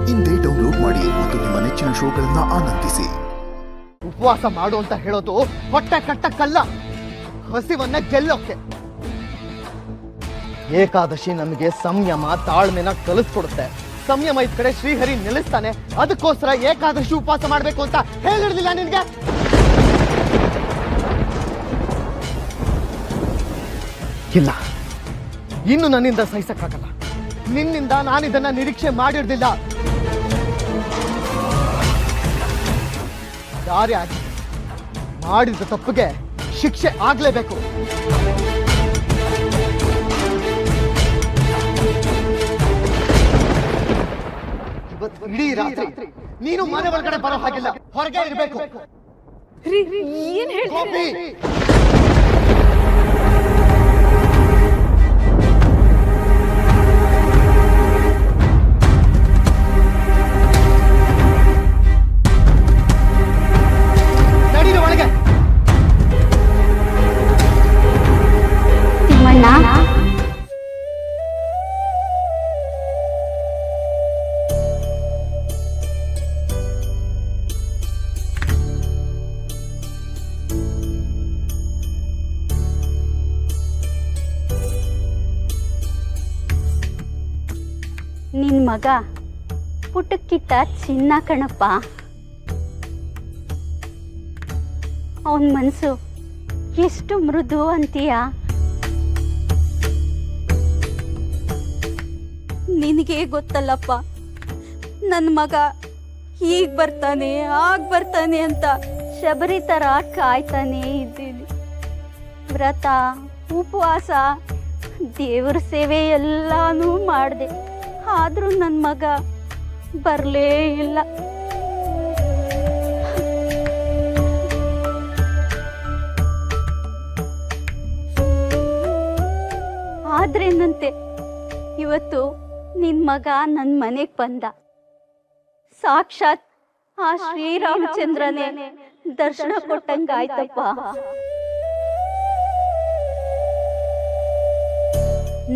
ಇಂದೇ ಡೌನ್ಲೋಡ್ ಮಾಡಿ ಮತ್ತು ನಿಮ್ಮ ನೆಚ್ಚಿನ ಶೋಗಳನ್ನ ಆನಂದಿಸಿ. ಉಪವಾಸ ಮಾಡು ಅಂತ ಹೇಳೋದು ಹೊಟ್ಟೆ ಕಟ್ಟಕ್ಕಲ್ಲ, ಹಸಿವನ್ನ ಗೆಲ್ಲೋಕೆ. ಏಕಾದಶಿ ನಮಗೆ ಸಂಯಮ ತಾಳ್ಮೆನ ಕಲಿಸ್ಕೊಡುತ್ತೆ. ಸಂಯಮ ಇದ್ ಕಡೆ ಶ್ರೀಹರಿ ನಿಲ್ಲಿಸ್ತಾನೆ. ಅದಕ್ಕೋಸ್ಕರ ಏಕಾದಶಿ ಉಪವಾಸ ಮಾಡ್ಬೇಕು ಅಂತ ಹೇಳಿರ್ಲಿಲ್ಲ ನಿನ್ಗೆ? ಇಲ್ಲ, ಇನ್ನು ನನ್ನಿಂದ ಸಹಿಸಕ್ಕಾಗಲ್ಲ. ನಿನ್ನಿಂದ ನಾನಿದನ್ನ ನಿರೀಕ್ಷೆ ಮಾಡಿರ್ಲಿಲ್ಲ. ಯಾರೇ ಆಗಿ ಮಾಡಿದ ತಪ್ಪಿಗೆ ಶಿಕ್ಷೆ ಆಗ್ಲೇಬೇಕು. ಇಡೀ ರಾತ್ರಿ ನೀನು ಮನೆ ಒಳಗಡೆ ಬರೋ ಹಾಗಿಲ್ಲ, ಹೊರಗೆ ಇರಬೇಕು. ಏನ್ ಹೇಳ್ತೀರಿ? ನಡೀರಿ ಒಳಗೆ. ನಿನ್ ಮಗ ಪುಟಕ್ಕಿಟ್ಟ ಚಿನ್ನ ಕಣಪ್ಪ. ಅವನ್ ಮನ್ಸು ಎಷ್ಟು ಮೃದು ಅಂತೀಯ. ನಿನಗೆ ಗೊತ್ತಲ್ಲಪ್ಪ, ನನ್ನ ಮಗ ಈಗ ಬರ್ತಾನೆ ಆಗ ಬರ್ತಾನೆ ಅಂತ ಶಬರಿ ಥರ ಕಾಯ್ತಾನೆ ಇದ್ದೀನಿ. ವ್ರತ ಉಪವಾಸ ದೇವ್ರ ಸೇವೆ ಎಲ್ಲಾನು ಮಾಡಿದೆ, ಆದರೂ ನನ್ನ ಮಗ ಬರಲೇ ಇಲ್ಲ. ಆದ್ರೇನಂತೆ ಇವತ್ತು ನಿನ್ನ ಮಗ ನನ್ನ ಮನೆಗೆ ಬಂದ. ಸಾಕ್ಷಾತ್ ಆ ಶ್ರೀರಾಮಚಂದ್ರನೇ ದರ್ಶನ ಕೊಟ್ಟಂಗಾಯ್ತಪ್ಪ.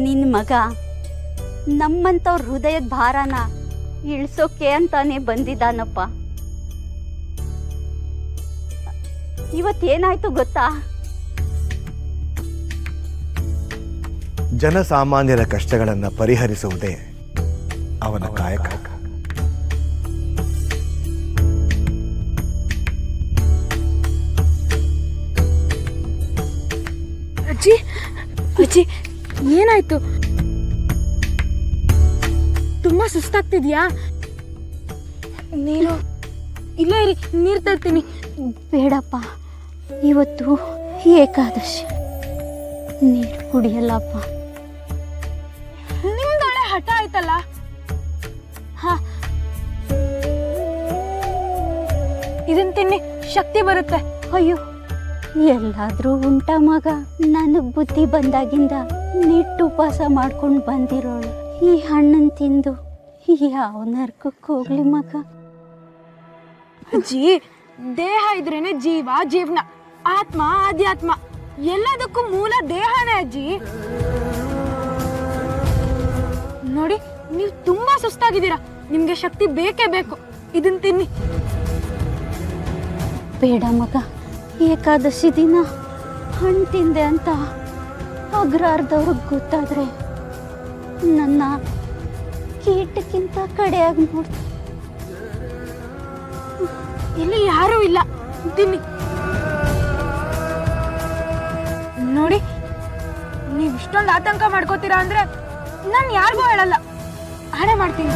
ನಿನ್ನ ಮಗ ನಮ್ಮಂತವ್ರ ಹೃದಯದ ಭಾರನ ಇಳಿಸೋಕೆ ಅಂತಾನೆ ಬಂದಿದ್ದಾನಪ್ಪ. ಇವತ್ತೇನಾಯ್ತು ಗೊತ್ತಾ? ಜನಸಾಮಾನ್ಯರ ಕಷ್ಟಗಳನ್ನು ಪರಿಹರಿಸುವುದೇ ಅವನ ಕಾಯಕ. ಅಜ್ಜಿ ಅಜ್ಜಿ ಏನಾಯ್ತು? ತುಂಬಾ ಸುಸ್ತಾಗ್ತಿದ್ಯಾ? ನೀರು ಇಲ್ಲ ಇರಿ, ನೀರು ತರ್ತೀನಿ. ಬೇಡಪ್ಪ, ಇವತ್ತು ಏಕಾದಶಿ, ನೀರು ಕುಡಿಯಲ್ಲಪ್ಪ. ನಿಮ್ದೊಳ್ಳೆ ಹಠ ಆಯ್ತಲ್ಲ. ಹಾ, ಇದನ್ ತಿನ್ನಿ, ಶಕ್ತಿ ಬರುತ್ತೆ. ಅಯ್ಯೋ, ಎಲ್ಲಾದ್ರೂ ಉಂಟ ಮಗ? ನನಗ್ ಬುದ್ಧಿ ಬಂದಾಗಿಂದ ನಿಟ್ಟು ಉಪವಾಸ ಮಾಡ್ಕೊಂಡು ಬಂದಿರೋಳು. ಈ ಹಣ್ಣನ್ ತಿಂದು ಯಾವ ನರ್ಕಕ್ಕೆ ಹೋಗ್ಲಿ ಮಗ? ಅಜ್ಜಿ, ದೇಹ ಇದ್ರೇನೆ ಜೀವ, ಜೀವನ, ಆತ್ಮ, ಆಧ್ಯಾತ್ಮ ಎಲ್ಲದಕ್ಕೂ ಮೂಲ ದೇಹನೇ ಅಜ್ಜಿ. ನೋಡಿ, ನೀವು ತುಂಬಾ ಸುಸ್ತಾಗಿದ್ದೀರಾ, ನಿಮ್ಗೆ ಶಕ್ತಿ ಬೇಕೇ ಬೇಕು. ಇದನ್ ತಿನ್ನಿ. ಬೇಡ ಮಗ, ಏಕಾದಶಿ ದಿನ ಹಣ್ಣು ತಿಂದೆ ಅಂತ ಅಗ್ರಾರ್ದವ್ರಿಗೆ ಗೊತ್ತಾದ್ರೆ ನನ್ನ ಕೀಟಕ್ಕಿಂತ ಕಡೆಯಾಗಿ ನೋಡ್ತಾರೆ. ಇಲ್ಲಿ ಯಾರೂ ಇಲ್ಲ, ತಿನ್ನಿ. ನೋಡಿ, ನೀವು ಇಷ್ಟೊಂದು ಆತಂಕ ಮಾಡ್ಕೋತೀರಾ ಅಂದ್ರೆ ನಾನು ಯಾರಿಗೂ ಹೇಳಲ್ಲ, ಆಣೆ ಮಾಡ್ತೀನಿ.